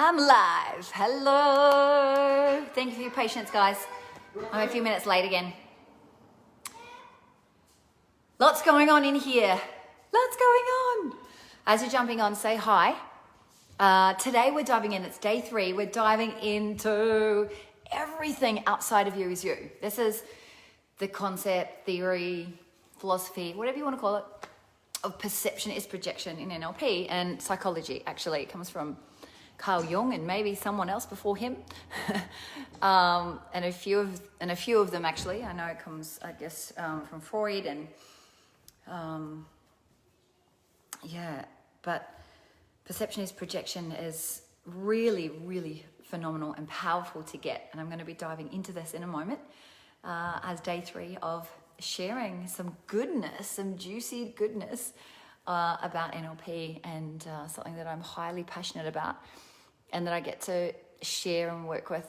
I'm live. Hello. Thank you for your patience, guys. I'm a few minutes late again. Lots going on in here. Lots going on. As you're jumping on, say hi. Today we're diving in. It's day 3. We're diving into everything outside of you is you. This is the concept, theory, philosophy, whatever you want to call it, of perception is projection in NLP and psychology. Actually, it comes from Carl Jung and maybe someone else before him, and a few of them actually. I know it comes, I guess, from Freud and but perception is projection is really, really phenomenal and powerful to get. And I'm going to be diving into this in a moment as day 3 of sharing some goodness, some juicy goodness about NLP and something that I'm highly passionate about and that I get to share and work with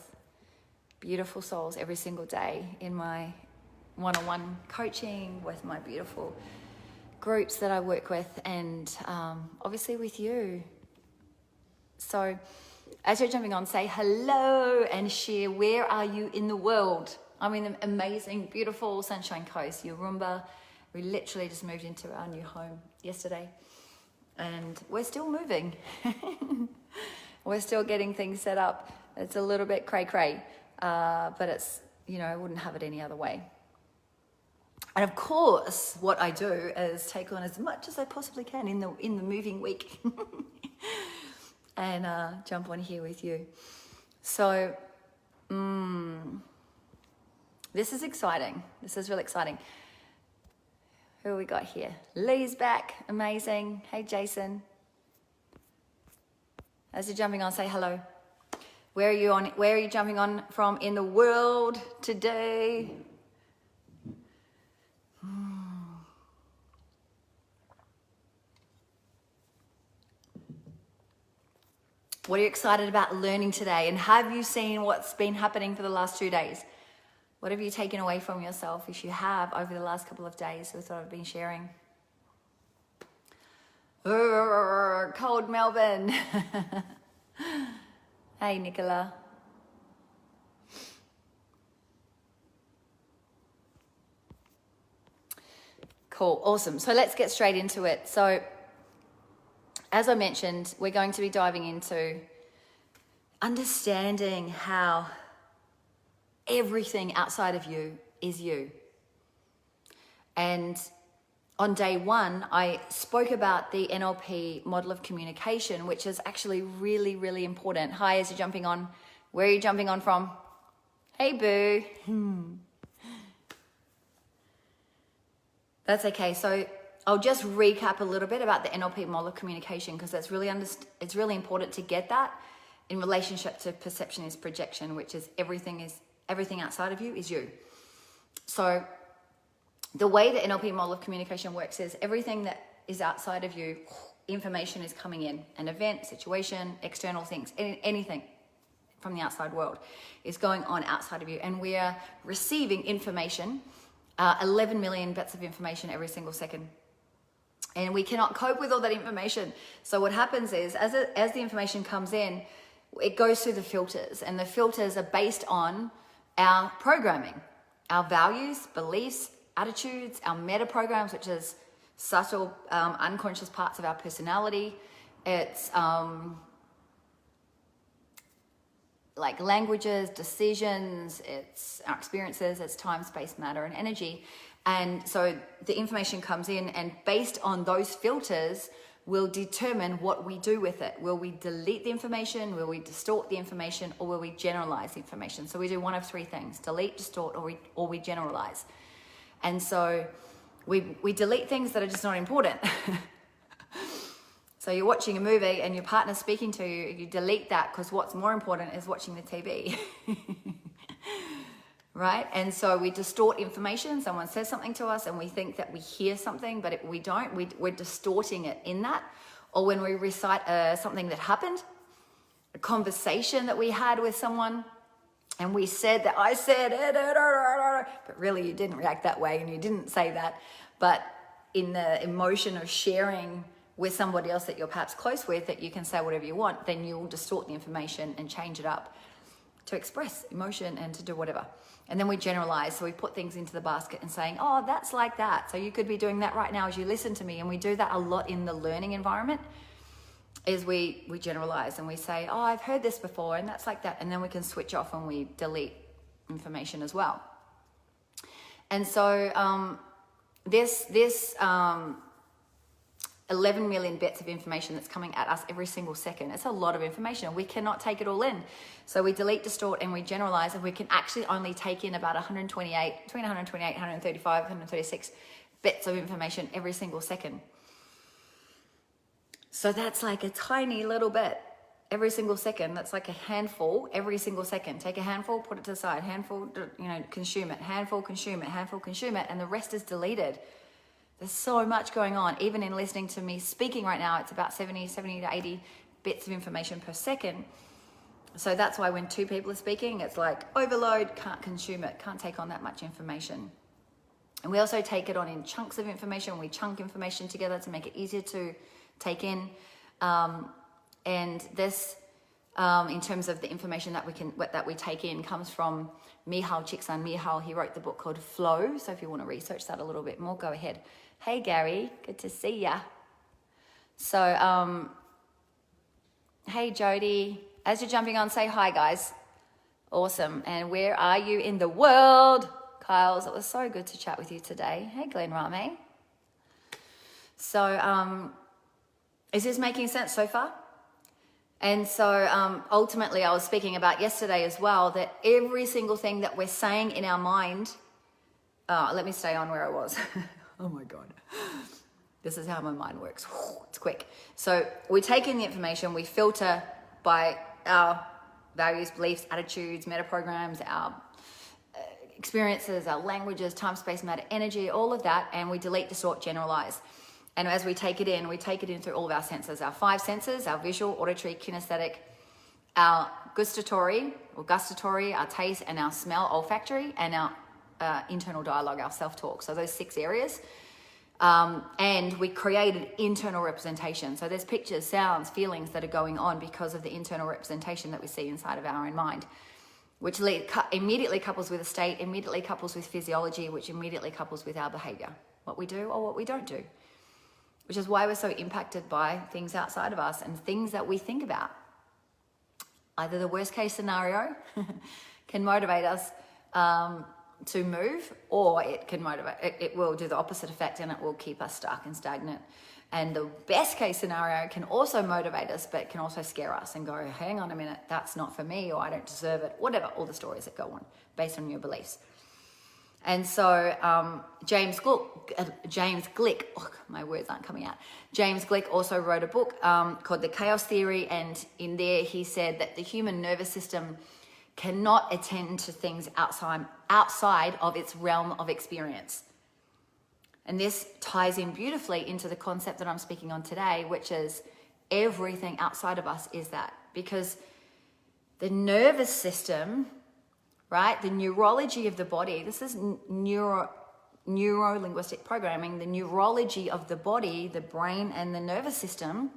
beautiful souls every single day in my one-on-one coaching with my beautiful groups that I work with and obviously with you. So as you're jumping on, say hello and share where are you in the world. I'm in the amazing, beautiful Sunshine Coast, Urumba. We literally just moved into our new home yesterday and we're still moving. We're still getting things set up. It's a little bit cray-cray, but it's, I wouldn't have it any other way. And of course, what I do is take on as much as I possibly can in the moving week and jump on here with you. So, this is exciting. This is really exciting. Who we got here? Lee's back. Amazing. Hey, Jason. As you're jumping on, say hello. Where are you jumping on from in the world today? What are you excited about learning today? And have you seen what's been happening for the last 2 days? What have you taken away from yourself, if you have, over the last couple of days with what I've been sharing? Cold Melbourne. Hey, Nicola. Cool, awesome. So let's get straight into it. So as I mentioned, we're going to be diving into understanding how everything outside of you is you. And on day 1, I spoke about the Nlp Model of Communication, which is actually really, really important. Hi, as you're jumping on. Where are you jumping on from? Hey, boo. That's okay. So I'll just recap a little bit about the Nlp Model of Communication because it's really important to get that in relationship to perception is projection, which is everything outside of you is you. So the way the Nlp Model of Communication works is everything that is outside of you, information is coming in, an event, situation, external things, anything from the outside world is going on outside of you. And we are receiving information, 11 million bits of information every single second. And we cannot cope with all that information. So what happens is, as the information comes in, it goes through the filters. And the filters are based on our programming, our values, beliefs, attitudes, our meta programs, which is subtle, unconscious parts of our personality. It's like languages, decisions, it's our experiences, it's time, space, matter, and energy. And so the information comes in, and based on those filters, will determine what we do with it. Will we delete the information? Will we distort the information? Or will we generalize the information? So we do one of 3 things: delete, distort, or we generalize. And so we delete things that are just not important. So you're watching a movie and your partner's speaking to you, you delete that because what's more important is watching the TV. Right? And so we distort information. Someone says something to us and we think that we hear something, but we don't. We're distorting it in that. Or when we recite something that happened, a conversation that we had with someone, and we said that I said it, but really you didn't react that way and you didn't say that. But in the emotion of sharing with somebody else that you're perhaps close with, that you can say whatever you want, then you'll distort the information and change it up to express emotion and to do whatever. And then we generalize, so we put things into the basket and saying, oh, that's like that. So you could be doing that right now as you listen to me. And we do that a lot in the learning environment, is we generalize and we say, oh, I've heard this before and that's like that. And then we can switch off and we delete information as well. And so this 11 million bits of information that's coming at us every single second. It's a lot of information. We cannot take it all in. So we delete, distort, and we generalize, and we can actually only take in about 135, 136 bits of information every single second. So that's like a tiny little bit every single second. That's like a handful every single second. Take a handful, put it to the side, handful, consume it, handful, consume it, handful, consume it, and the rest is deleted. There's so much going on. Even in listening to me speaking right now, it's about 70 to 80 bits of information per second. So that's why when two people are speaking, it's like overload, can't consume it, can't take on that much information. And we also take it on in chunks of information. We chunk information together to make it easier to take in. And this, in terms of the information that we take in, comes from Mihaly Csikszentmihalyi. He wrote the book called Flow. So if you want to research that a little bit more, go ahead. Hey, Gary, good to see ya. So, hey, Jody, as you're jumping on, say hi, guys. Awesome. And where are you in the world? Kyles, it was so good to chat with you today. Hey, Glenn Rame. So, is this making sense so far? And so ultimately I was speaking about yesterday as well, that every single thing that we're saying in our mind, let me stay on where I was. Oh my God. This is how my mind works. It's quick. So we take in the information, we filter by our values, beliefs, attitudes, meta programs, our experiences, our languages, time, space, matter, energy, all of that, and we delete, distort, generalize. And as we take it in through all of our senses, our 5 senses, our visual, auditory, kinesthetic, our gustatory, our taste, and our smell, olfactory, and our internal dialogue, our self-talk. So those 6 areas. And we created internal representation. So there's pictures, sounds, feelings that are going on because of the internal representation that we see inside of our own mind, which immediately couples with a state, immediately couples with physiology, which immediately couples with our behavior, what we do or what we don't do. Which is why we're so impacted by things outside of us and things that we think about. Either the worst case scenario can motivate us to move, or it will do the opposite effect and it will keep us stuck and stagnant. And the best case scenario can also motivate us, but can also scare us and go, hang on a minute, that's not for me, or I don't deserve it, whatever, all the stories that go on based on your beliefs. And so James Glick, my words aren't coming out. James Glick also wrote a book called The Chaos Theory, and in there he said that the human nervous system cannot attend to things outside of its realm of experience. And this ties in beautifully into the concept that I'm speaking on today, which is everything outside of us is that. Because the nervous system, right? The neurology of the body, this is neuro-linguistic programming, the neurology of the body, the brain and the nervous system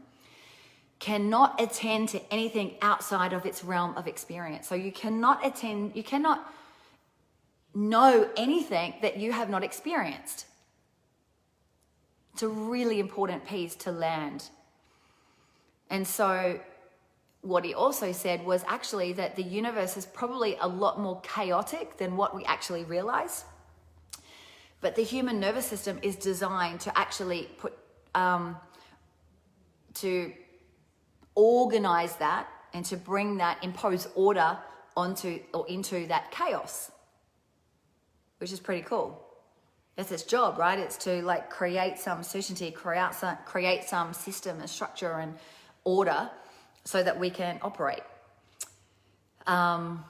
cannot attend to anything outside of its realm of experience. So you cannot know anything that you have not experienced. It's a really important piece to land. And so what he also said was actually that the universe is probably a lot more chaotic than what we actually realize. But the human nervous system is designed to actually to organize that and to bring that, impose order onto or into that chaos, which is pretty cool. That's its job, right? It's to like create some certainty, create some system and structure and order so that we can operate. And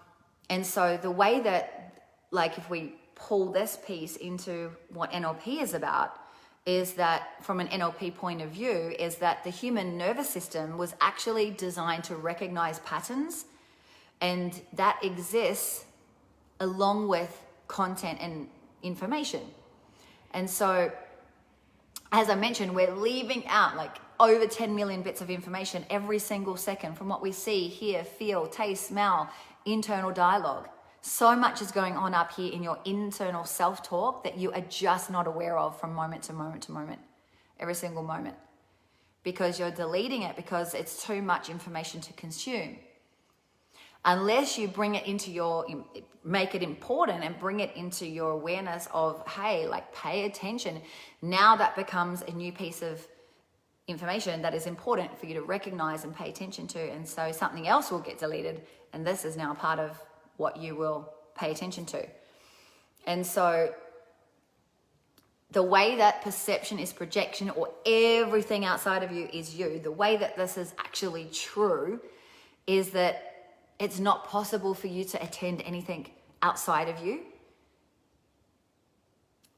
so the way that, like, if we pull this piece into what NLP is about, is that from an NLP point of view, is that the human nervous system was actually designed to recognize patterns, and that exists along with content and information. And so, as I mentioned, we're leaving out like over 10 million bits of information every single second from what we see, hear, feel, taste, smell, internal dialogue. So much is going on up here in your internal self-talk that you are just not aware of from moment to moment to moment, every single moment, because you're deleting it because it's too much information to consume. Unless you bring it into make it important and bring it into your awareness of, hey, like pay attention. Now that becomes a new piece of information that is important for you to recognize and pay attention to. And so something else will get deleted. And this is now part of what you will pay attention to. And so the way that perception is projection, or everything outside of you is you, the way that this is actually true is that it's not possible for you to attend anything outside of you,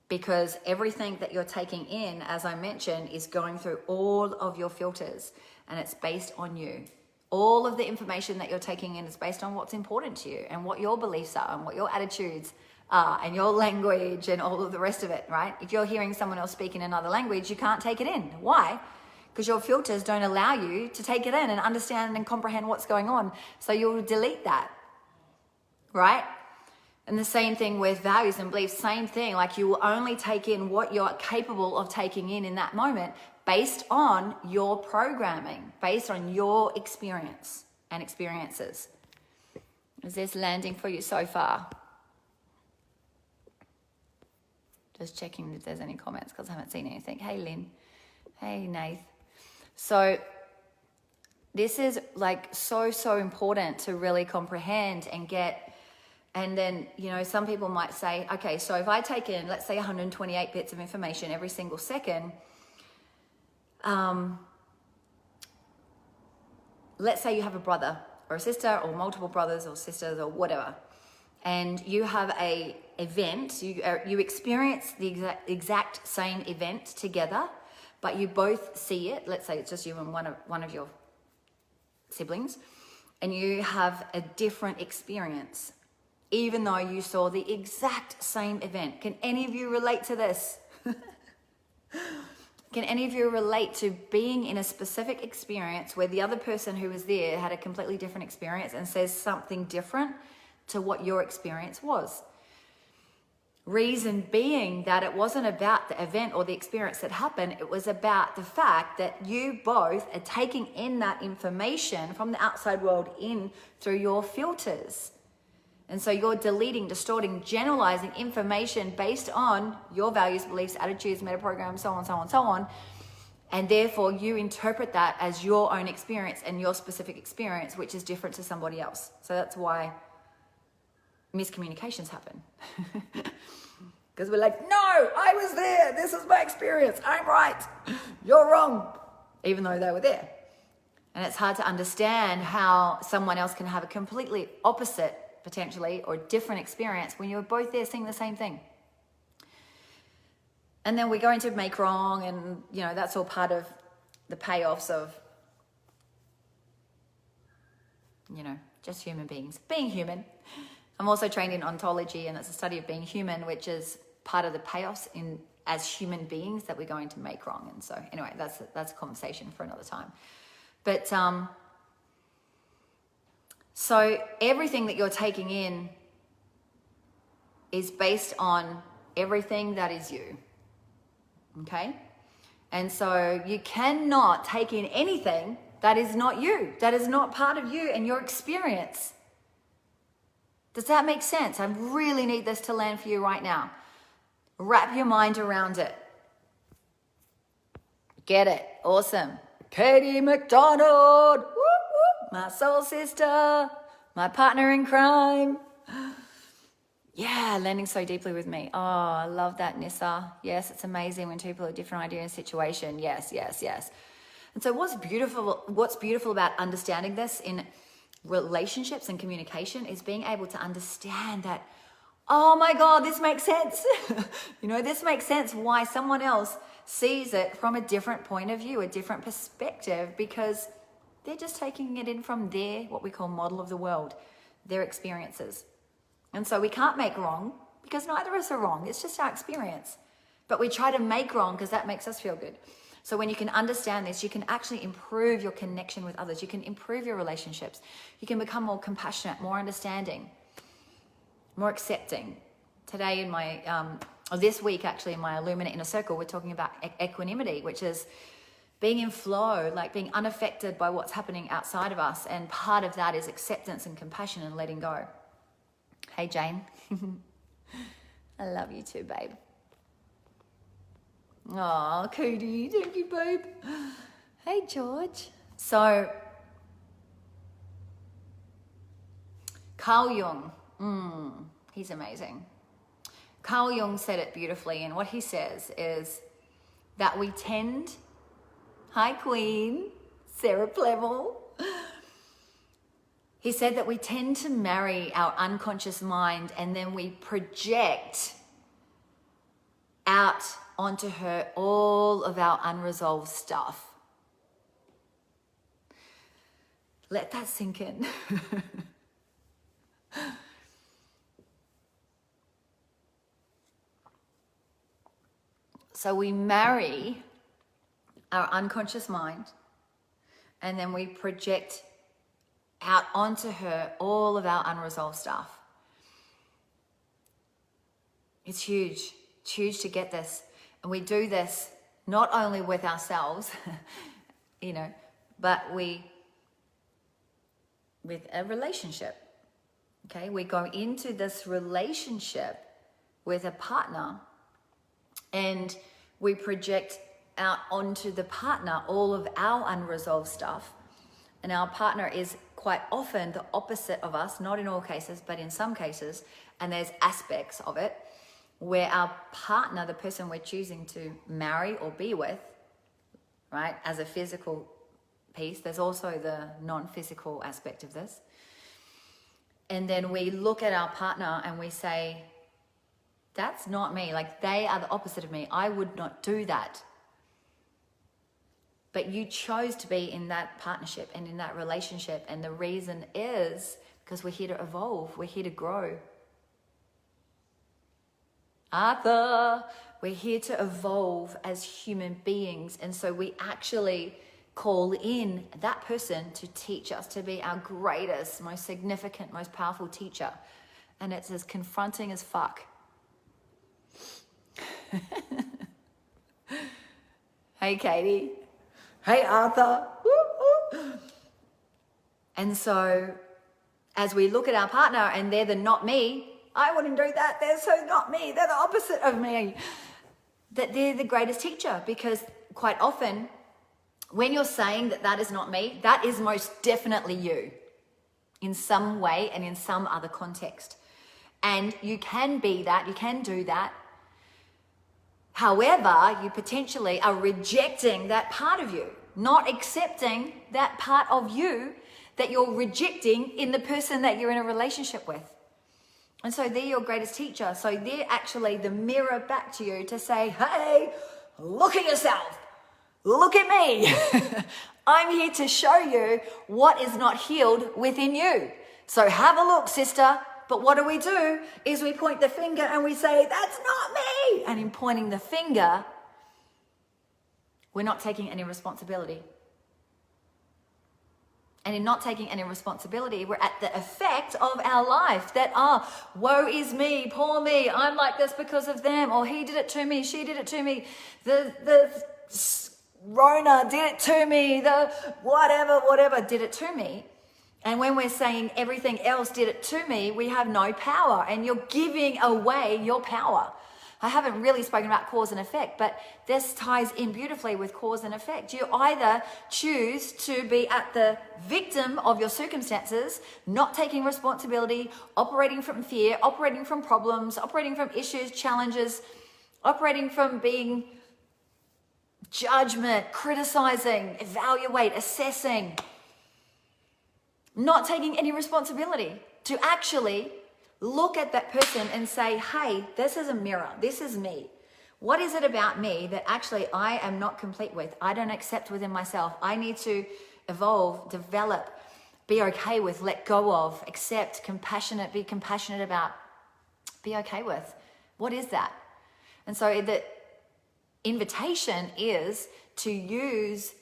because everything that you're taking in, as I mentioned, is going through all of your filters, and it's based on you. All of the information that you're taking in is based on what's important to you and what your beliefs are and what your attitudes are and your language and all of the rest of it, right? If you're hearing someone else speak in another language, you can't take it in. Why? Because your filters don't allow you to take it in and understand and comprehend what's going on. So you'll delete that, right? And the same thing with values and beliefs, same thing. Like, you will only take in what you're capable of taking in that moment based on your programming, based on your experience and experiences. Is this landing for you so far? Just checking if there's any comments because I haven't seen anything. Hey, Lynn. Hey, Nath. So this is like so important to really comprehend and get. And then, you know, some people might say, okay, so if I take in, let's say 128 bits of information every single second, let's say you have a brother or a sister or multiple brothers or sisters or whatever, and you have a event, you experience the exact same event together, but you both see it. Let's say it's just you and one of your siblings, and you have a different experience, even though you saw the exact same event. Can any of you relate to this? Can any of you relate to being in a specific experience where the other person who was there had a completely different experience and says something different to what your experience was? Reason being that it wasn't about the event or the experience that happened. It was about the fact that you both are taking in that information from the outside world in through your filters. And so you're deleting, distorting, generalizing information based on your values, beliefs, attitudes, metaprograms, so on, so on, so on. And therefore you interpret that as your own experience and your specific experience, which is different to somebody else. So that's why miscommunications happen. Because we're like, no, I was there. This is my experience. I'm right. You're wrong. Even though they were there. And it's hard to understand how someone else can have a completely opposite, potentially, or different experience when you're both there seeing the same thing. And then we go into make wrong, and you know, that's all part of the payoffs of, you know, just human beings being human. I'm also trained in ontology, and it's a study of being human, which is part of the payoffs in as human beings that we're going to make wrong. And so anyway, that's a conversation for another time. But so everything that you're taking in is based on everything that is you, okay? And so you cannot take in anything that is not you, that is not part of you and your experience. Does that make sense? I really need this to land for you right now. Wrap your mind around it. Get it? Awesome. Katie McDonald. Whoop, whoop. My soul sister. My partner in crime. Yeah, landing so deeply with me. Oh, I love that, Nissa. Yes, it's amazing when people have different idea and situation. Yes, yes, yes. And so what's beautiful about understanding this in relationships and communication is being able to understand that, oh my God, this makes sense. You know, this makes sense why someone else sees it from a different point of view, a different perspective, because they're just taking it in from their, what we call model of the world, their experiences. And so we can't make wrong because neither of us are wrong. It's just our experience. But we try to make wrong because that makes us feel good. So when you can understand this, you can actually improve your connection with others. You can improve your relationships. You can become more compassionate, more understanding, more accepting. Today in my, or this week actually in my Illuminate Inner Circle, we're talking about equanimity, which is being in flow, like being unaffected by what's happening outside of us. And part of that is acceptance and compassion and letting go. Hey, Jane. I love you too, babe. Oh, Cody, thank you, babe. Hey, George. So, Carl Jung, he's amazing. Carl Jung said it beautifully, and what he says is that we tend, hi Queen, Sarah Plevel. He said that we tend to marry our unconscious mind and then we project out onto her all of our unresolved stuff. Let that sink in. So we marry our unconscious mind and then we project out onto her all of our unresolved stuff. It's huge. It's huge to get this. And we do this not only with ourselves, but with a relationship. Okay, we go into this relationship with a partner and we project out onto the partner all of our unresolved stuff. And our partner is quite often the opposite of us, not in all cases, but in some cases. And there's aspects of it where our partner, the person we're choosing to marry or be with, right, as a physical piece, there's also the non-physical aspect of this. And then we look at our partner and we say, that's not me. Like, they are the opposite of me. I would not do that. But you chose to be in that partnership and in that relationship. And the reason is because we're here to evolve. We're here to grow. Arthur, we're here to evolve as human beings. And so we actually call in that person to teach us, to be our greatest, most significant, most powerful teacher. And it's as confronting as fuck. Hey, Katie. Hey, Arthur. Woo, woo. And so as we look at our partner and they're the not me, I wouldn't do that. They're so not me. They're the opposite of me. That they're the greatest teacher, because quite often when you're saying that that is not me, that is most definitely you in some way and in some other context. And you can be that, you can do that. However, you potentially are rejecting that part of you, not accepting that part of you that you're rejecting in the person that you're in a relationship with. And so they're your greatest teacher. So they're actually the mirror back to you to say, hey, look at yourself. Look at me. I'm here to show you what is not healed within you. So have a look, sister. But what do? Is we point the finger and we say, that's not me. And in pointing the finger, we're not taking any responsibility. And in not taking any responsibility, we're at the effect of our life that, woe is me, poor me, I'm like this because of them, or he did it to me, she did it to me, the Rona did it to me, the whatever did it to me. And when we're saying everything else did it to me, we have no power, and you're giving away your power. I haven't really spoken about cause and effect, but this ties in beautifully with cause and effect. You either choose to be at the victim of your circumstances, not taking responsibility, operating from fear, operating from problems, operating from issues, challenges, operating from being judgment, criticizing, evaluate, assessing, not taking any responsibility, to actually look at that person and say, hey, this is a mirror. This is me. What is it about me that actually I am not complete with? I don't accept within myself. I need to evolve, develop, be okay with, let go of, accept, compassionate, be compassionate about, be okay with. What is that? And so invitation is to use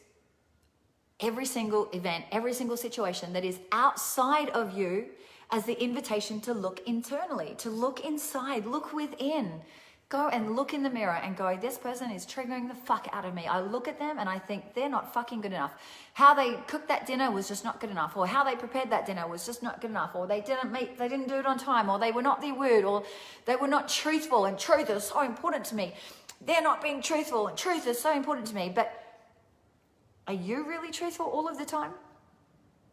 every single event, every single situation that is outside of you as the invitation to look internally, to look inside, look within. Go and look in the mirror and go, this person is triggering the fuck out of me. I look at them and I think they're not fucking good enough. How they cooked that dinner was just not good enough, or how they prepared that dinner was just not good enough, or they didn't do it on time, or they were not their word, or they were not truthful, and truth is so important to me. They're not being truthful and truth is so important to me. But are you really truthful all of the time?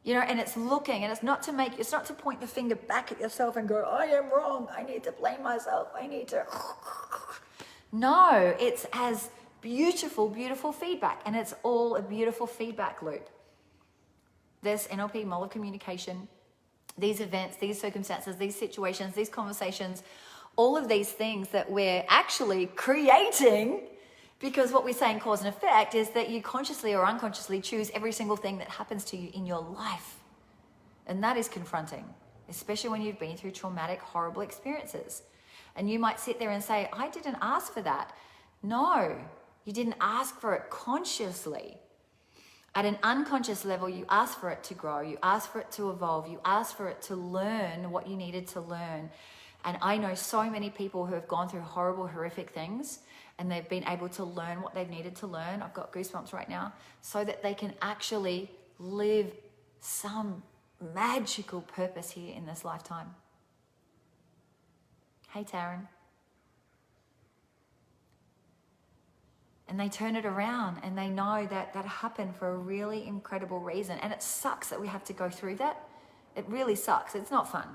You know, and it's looking, and it's not to point the finger back at yourself and go, I am wrong, I need to blame myself, I need to. No, it's as beautiful, beautiful feedback, and it's all a beautiful feedback loop. This Nlp Model of Communication, these events, these circumstances, these situations, these conversations, all of these things that we're actually creating, because what we say in cause and effect is that you consciously or unconsciously choose every single thing that happens to you in your life. And that is confronting, especially when you've been through traumatic, horrible experiences. And you might sit there and say, I didn't ask for that. No, you didn't ask for it consciously. At an unconscious level, you asked for it to grow. You asked for it to evolve. You asked for it to learn what you needed to learn. And I know so many people who have gone through horrible, horrific things, and they've been able to learn what they've needed to learn. I've got goosebumps right now, so that they can actually live some magical purpose here in this lifetime. Hey, Taryn. And they turn it around, and they know that that happened for a really incredible reason. And it sucks that we have to go through that. It really sucks. It's not fun.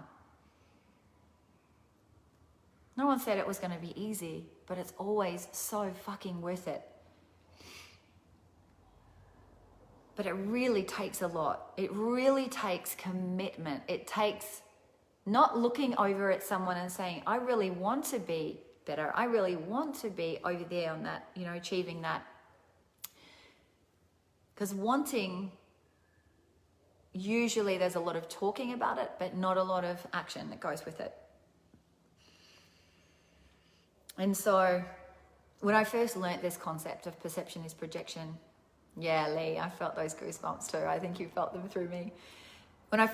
No one said it was going to be easy, but it's always so fucking worth it. But it really takes a lot. It really takes commitment. It takes not looking over at someone and saying, I really want to be better. I really want to be over there on that, you know, achieving that. Because wanting, usually there's a lot of talking about it, but not a lot of action that goes with it. And so when I first learnt this concept of perception is projection, yeah, Lee, I felt those goosebumps too. I think you felt them through me. When I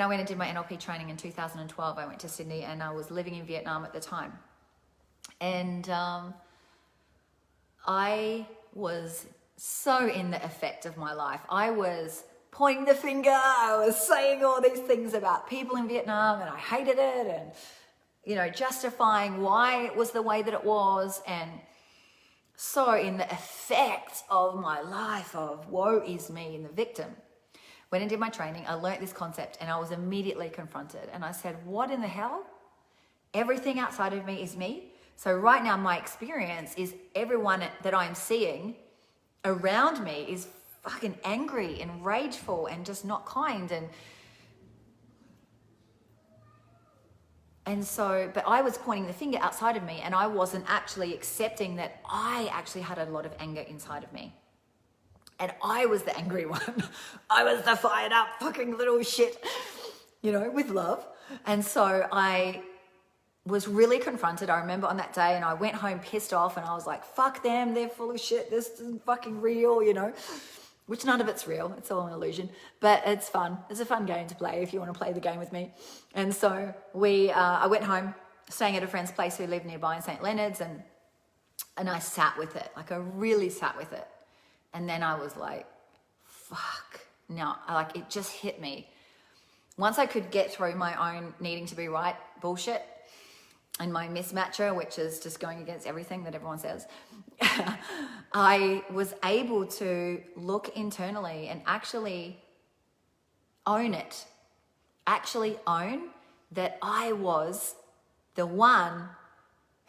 went and did my NLP training in 2012, I went to Sydney, and I was living in Vietnam at the time. And I was so in the effect of my life. I was pointing the finger. I was saying all these things about people in Vietnam, and I hated it, and, you know, justifying why it was the way that it was. And so in the effect of my life of woe is me and the victim. Went and did my training. I learnt this concept, and I was immediately confronted. And I said, what in the hell? Everything outside of me is me. So right now my experience is everyone that I'm seeing around me is fucking angry and rageful and just not kind. And so, but I was pointing the finger outside of me, and I wasn't actually accepting that I actually had a lot of anger inside of me. And I was the angry one. I was the fired up fucking little shit, you know, with love. And so I was really confronted. I remember on that day, and I went home pissed off, and I was like, fuck them, they're full of shit. This isn't fucking real, you know, which none of it's real. It's all an illusion, but it's fun. It's a fun game to play if you want to play the game with me. And so I went home, staying at a friend's place who lived nearby in St. Leonard's, and I sat with it. Like, I really sat with it. And then I was like, fuck. Now, like, it just hit me. Once I could get through my own needing to be right bullshit and my mismatcher, which is just going against everything that everyone says, I was able to look internally and actually own it. Actually own that I was the one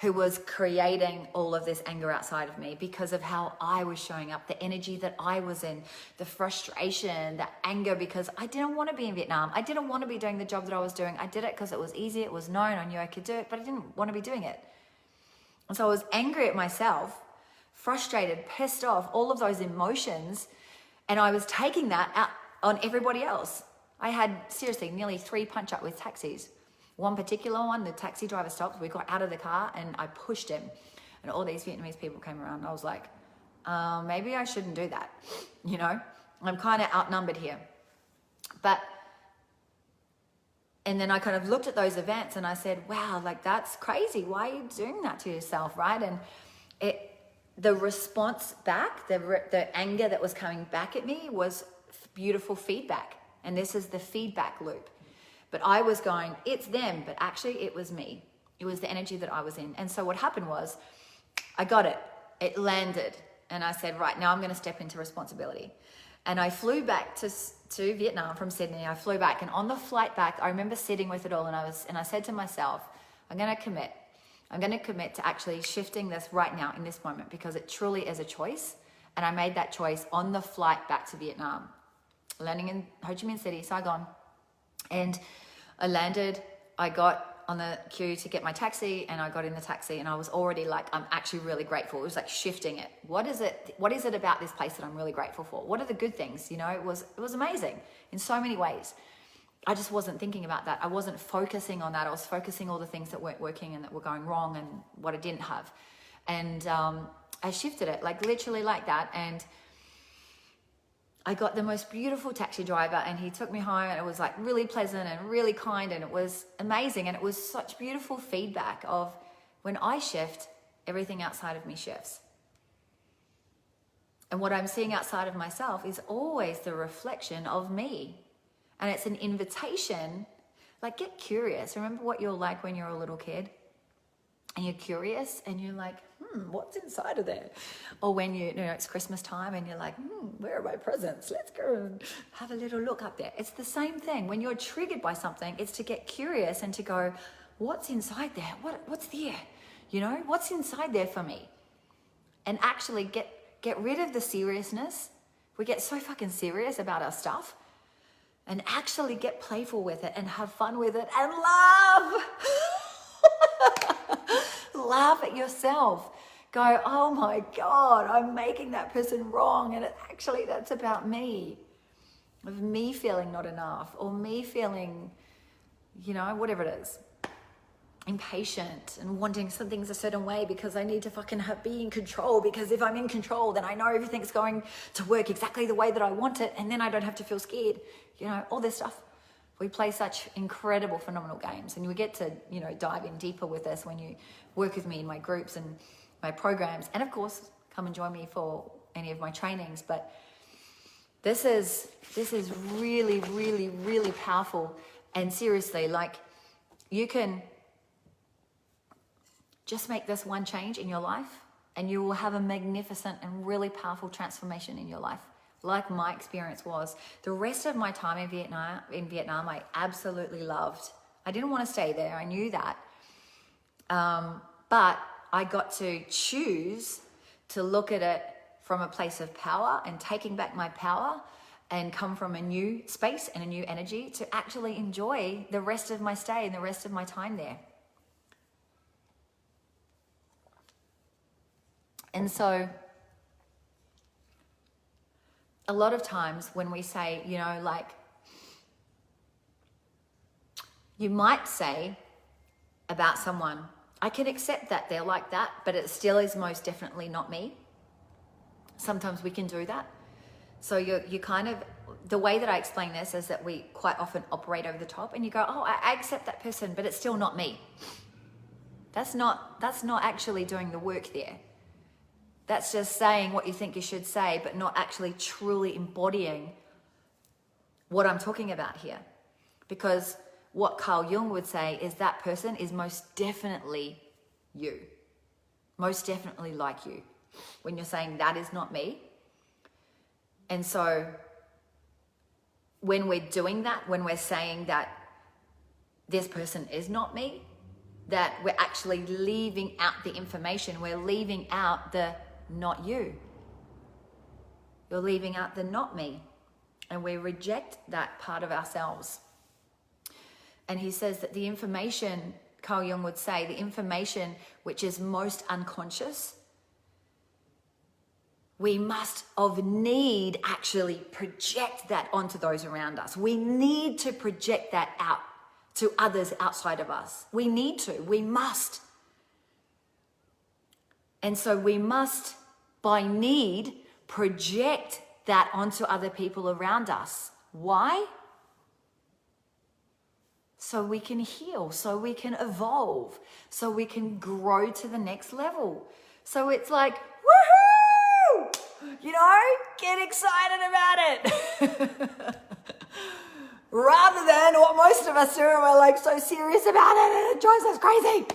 who was creating all of this anger outside of me because of how I was showing up, the energy that I was in, the frustration, the anger, because I didn't want to be in Vietnam. I didn't want to be doing the job that I was doing. I did it because it was easy, it was known, I knew I could do it, but I didn't want to be doing it. And so I was angry at myself, frustrated, pissed off, all of those emotions, and I was taking that out on everybody else. I had, seriously, nearly 3 punch-up with taxis. One particular one, the taxi driver stopped. We got out of the car and I pushed him. and all these Vietnamese people came around. I was like, maybe I shouldn't do that. You know, I'm kind of outnumbered here. And then I kind of looked at those events and I said, wow, like that's crazy. Why are you doing that to yourself, right? And the response back, the anger that was coming back at me was beautiful feedback. And this is the feedback loop. But I was going, it's them, but actually it was me. It was the energy that I was in. And so what happened was I got it. It landed. And I said, right, now I'm going to step into responsibility. And I flew back to Vietnam from Sydney. I flew back, and on the flight back, I remember sitting with it all, and I said to myself, I'm going to commit. I'm going to commit to actually shifting this right now in this moment, because it truly is a choice. And I made that choice on the flight back to Vietnam, landing in Ho Chi Minh City, Saigon. And I landed, I got on the queue to get my taxi, and I got in the taxi, and I was already like, I'm actually really grateful. It was like shifting it. What is it about this place that I'm really grateful for? What are the good things? You know, it was amazing in so many ways. I just wasn't thinking about that. I wasn't focusing on that. I was focusing all the things that weren't working and that were going wrong and what I didn't have. And I shifted it, like literally like that. And I got the most beautiful taxi driver, and he took me home, and it was like really pleasant and really kind, and it was amazing. And it was such beautiful feedback of when I shift, everything outside of me shifts. And what I'm seeing outside of myself is always the reflection of me. And it's an invitation, like get curious. Remember what you're like when you're a little kid? And you're curious and you're like, what's inside of there? Or when you know it's Christmas time and you're like, where are my presents? Let's go and have a little look up there. It's the same thing. When you're triggered by something, it's to get curious and to go, what's inside there? What's there? You know, what's inside there for me? And actually get rid of the seriousness. We get so fucking serious about our stuff. And actually get playful with it and have fun with it and laugh. Laugh at yourself. Go, oh my God, I'm making that person wrong. And that's about me. Of me feeling not enough, or me feeling, you know, whatever it is. Impatient and wanting some things a certain way because I need to fucking be in control, because if I'm in control, then I know everything's going to work exactly the way that I want it, and then I don't have to feel scared. You know, all this stuff. We play such incredible, phenomenal games, and we get to, you know, dive in deeper with this when you work with me in my groups and my programs, and of course, come and join me for any of my trainings. But this is really, really, really powerful, and seriously, like you can just make this one change in your life, and you will have a magnificent and really powerful transformation in your life. Like my experience was. The rest of my time in Vietnam, I absolutely loved. I didn't want to stay there. I knew that. But I got to choose to look at it from a place of power and taking back my power, and come from a new space and a new energy to actually enjoy the rest of my stay and the rest of my time there. And so a lot of times when we say, you know, like, you might say about someone, I can accept that they're like that, but it still is most definitely not me. Sometimes we can do that. So you kind of, the way that I explain this is that we quite often operate over the top, and you go, oh, I accept that person, but it's still not me. That's not actually doing the work there. That's just saying what you think you should say, but not actually truly embodying what I'm talking about here. Because what Carl Jung would say is that person is most definitely you. Most definitely like you. When you're saying that is not me. And so when we're doing that, when we're saying that this person is not me, that we're actually leaving out the information. We're leaving out the not you. You're leaving out the not me. And we reject that part of ourselves. And he says that the information, Carl Jung would say, the information which is most unconscious, we must of need actually project that onto those around us. We need to project that out to others outside of us. We need to, we must. And so we must, by need, project that onto other people around us. Why? So we can heal, so we can evolve, so we can grow to the next level. So it's like, woohoo! You know, get excited about it. Rather than what most of us do, and we're like so serious about it and it drives us crazy,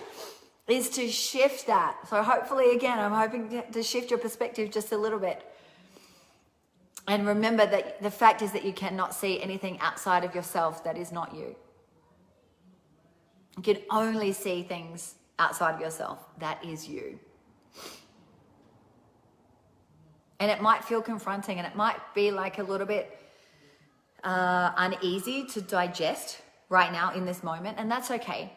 is to shift that. So hopefully, again, I'm hoping to shift your perspective just a little bit. And remember that the fact is that you cannot see anything outside of yourself that is not you. You can only see things outside of yourself that is you. And it might feel confronting, and it might be like a little bit uneasy to digest right now in this moment, and that's okay.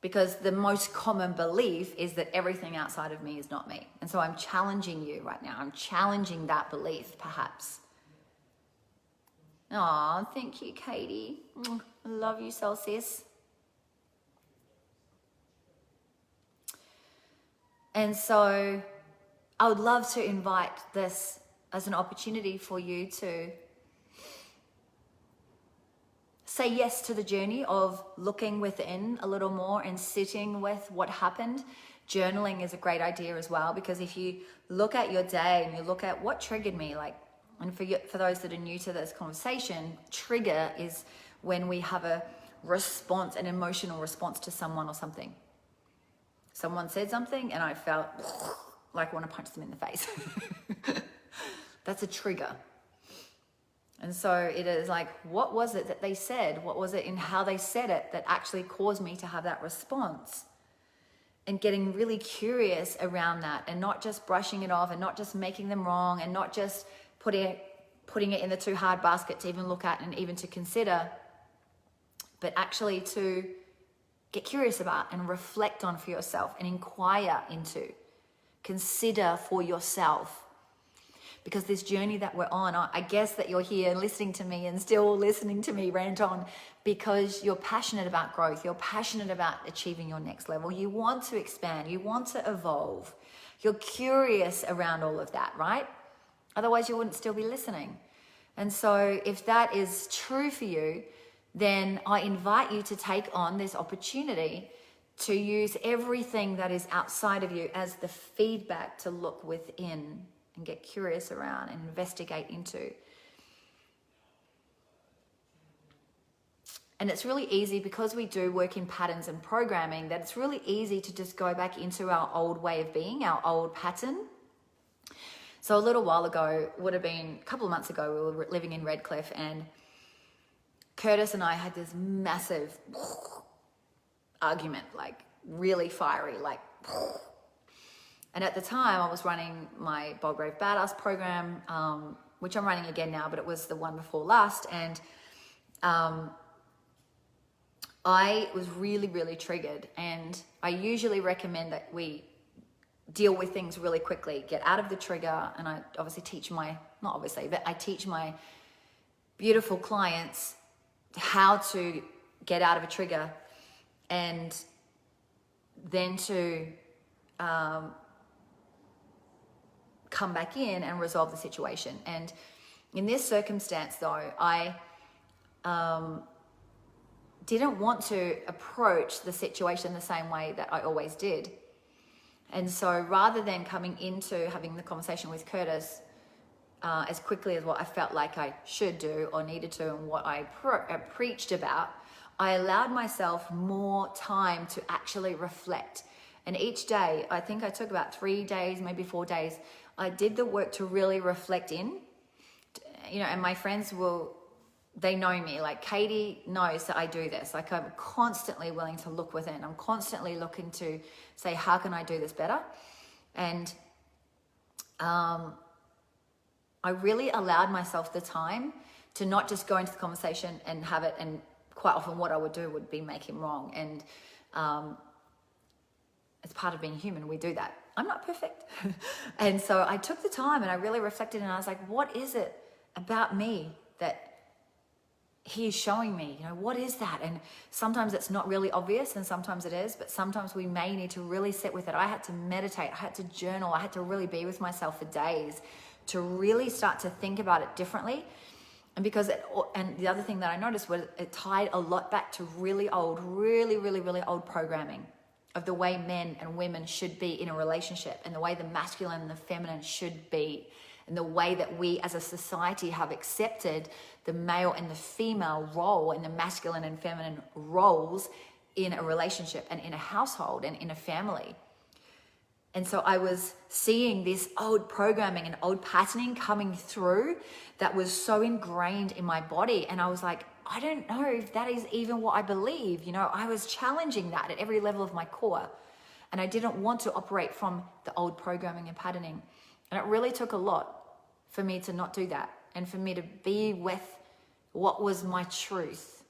Because the most common belief is that everything outside of me is not me. And so I'm challenging you right now. I'm challenging that belief, perhaps. Oh, thank you, Katie. I love you, Celsius. And so I would love to invite this as an opportunity for you to say yes to the journey of looking within a little more and sitting with what happened. Journaling is a great idea as well, because if you look at your day and you look at what triggered me, like, and for those that are new to this conversation, trigger is when we have a response, an emotional response to someone or something. Someone said something and I felt like I want to punch them in the face. That's a trigger. And so it is like, what was it that they said? What was it in how they said it that actually caused me to have that response? And getting really curious around that, and not just brushing it off, and not just making them wrong, and not just putting it in the too hard basket to even look at and even to consider, but actually to get curious about and reflect on for yourself and inquire into, consider for yourself. Because this journey that we're on, I guess that you're here listening to me and still listening to me rant on because you're passionate about growth. You're passionate about achieving your next level. You want to expand. You want to evolve. You're curious around all of that, right? Otherwise, you wouldn't still be listening. And so if that is true for you, then I invite you to take on this opportunity to use everything that is outside of you as the feedback to look within and get curious around and investigate into. And it's really easy, because we do work in patterns and programming, that it's really easy to just go back into our old way of being, our old pattern. So a little while ago, would have been a couple of months ago, we were living in Redcliffe, and Curtis and I had this massive argument, like really fiery, like. And at the time, I was running my Bold Brave Badass program, which I'm running again now, but it was the one before last. And I was really, really triggered. And I usually recommend that we deal with things really quickly, get out of the trigger. And I obviously teach my, not obviously, but I teach my beautiful clients how to get out of a trigger and then to come back in and resolve the situation. And in this circumstance, though, I didn't want to approach the situation the same way that I always did. And so rather than coming into having the conversation with Curtis as quickly as what I felt like I should do or needed to, and what I preached about, I allowed myself more time to actually reflect. And each day, I think I took about 3 days, maybe 4 days, I did the work to really reflect in, and my friends they know me, like Katie knows that I do this. Like, I'm constantly willing to look within. I'm constantly looking to say, how can I do this better? And I really allowed myself the time to not just go into the conversation and have it, and quite often what I would do would be make him wrong. And it's part of being human, we do that. I'm not perfect. And so I took the time and I really reflected, and I was like, what is it about me that He's showing me, what is that? And sometimes it's not really obvious and sometimes it is, but sometimes we may need to really sit with it. I had to meditate, I had to journal, I had to really be with myself for days to really start to think about it differently. And and the other thing that I noticed was it tied a lot back to really old programming of the way men and women should be in a relationship and the way the masculine and the feminine should be, and the way that we as a society have accepted the male and the female role and the masculine and feminine roles in a relationship and in a household and in a family. And so I was seeing this old programming and old patterning coming through that was so ingrained in my body. And I was like, I don't know if that is even what I believe. I was challenging that at every level of my core. And I didn't want to operate from the old programming and patterning. And it really took a lot for me to not do that and for me to be with what was my truth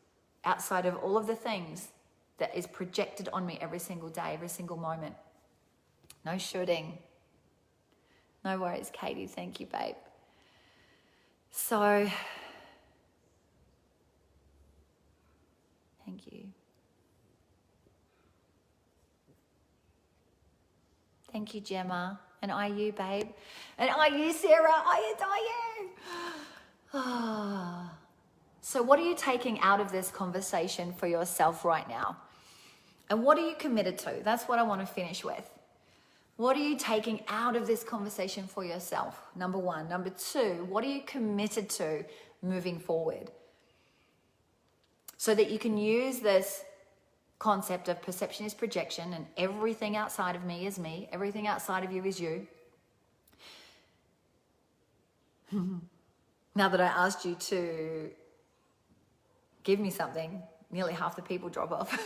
outside of all of the things that is projected on me every single day, every single moment. No shooting. No worries, Katie. Thank you, babe. So, thank you. Thank you, Gemma. And are you, babe? And are you, Sarah? Are you? So what are you taking out of this conversation for yourself right now? And what are you committed to? That's what I want to finish with. What are you taking out of this conversation for yourself? Number one. Number two, what are you committed to moving forward? So that you can use this concept of perception is projection and everything outside of me is me, everything outside of you is you. Now that I asked you to give me something, nearly half the people drop off.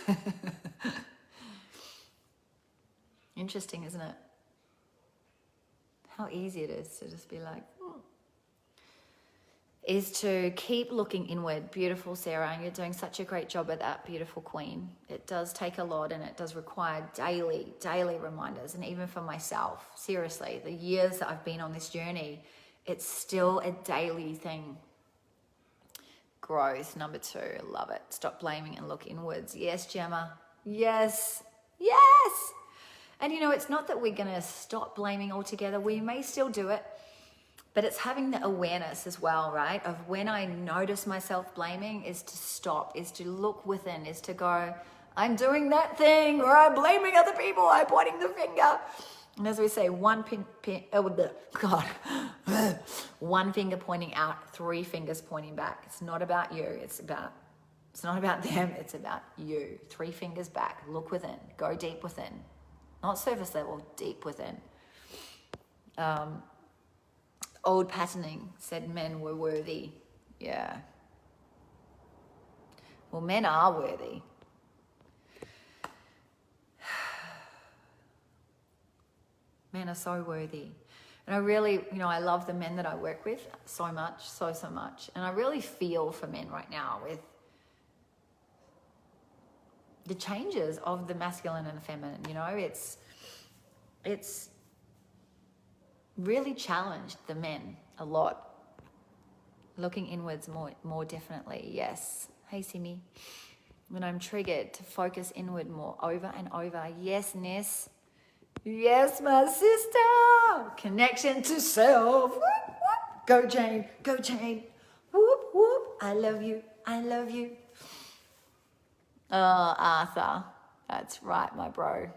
Interesting, isn't it? How easy it is to just be like, is to keep looking inward. Beautiful, Sarah, and you're doing such a great job at that, beautiful queen. It does take a lot and it does require daily reminders. And even for myself, seriously, the years that I've been on this journey, it's still a daily thing. Growth, number two, love it. Stop blaming and look inwards. Yes, Gemma. Yes. And it's not that we're going to stop blaming altogether. We may still do it. But it's having the awareness as well, right? Of when I notice myself blaming is to stop, is to look within, is to go, I'm doing that thing, or I'm blaming other people, I'm pointing the finger. And as we say, one finger pointing out, three fingers pointing back. It's not about you. It's not about them. It's about you. 3 fingers back. Look within. Go deep within. Not surface level, deep within. Old patterning said men were worthy. Yeah. Well, men are worthy. Men are so worthy. And I really, I love the men that I work with so much, so much. And I really feel for men right now with the changes of the masculine and the feminine. It's really challenged the men a lot. Looking inwards more definitely, yes. Hey, Simi. When I'm triggered to focus inward more over and over. Yes, Ness. Yes, my sister. Connection to self. Whoop, whoop. Go, Jane. Go, Jane. Whoop, whoop. I love you. I love you. Oh, Arthur. That's right, my bro.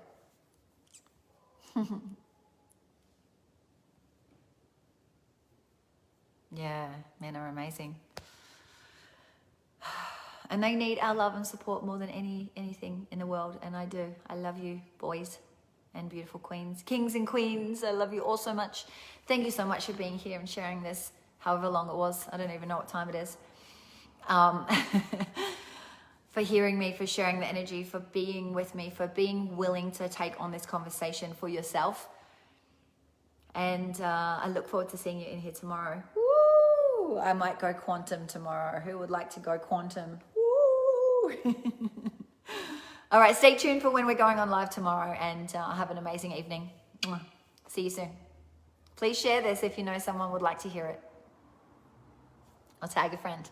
Yeah, men are amazing. And they need our love and support more than anything in the world. And I do. I love you, boys and beautiful queens. Kings and queens, I love you all so much. Thank you so much for being here and sharing this, however long it was. I don't even know what time it is. For hearing me, for sharing the energy, for being with me, for being willing to take on this conversation for yourself. And I look forward to seeing you in here tomorrow. Woo! I might go quantum tomorrow. Who would like to go quantum? Woo! All right, stay tuned for when we're going on live tomorrow, and have an amazing evening. See you soon. Please share this if you know someone would like to hear it. Or tag a friend.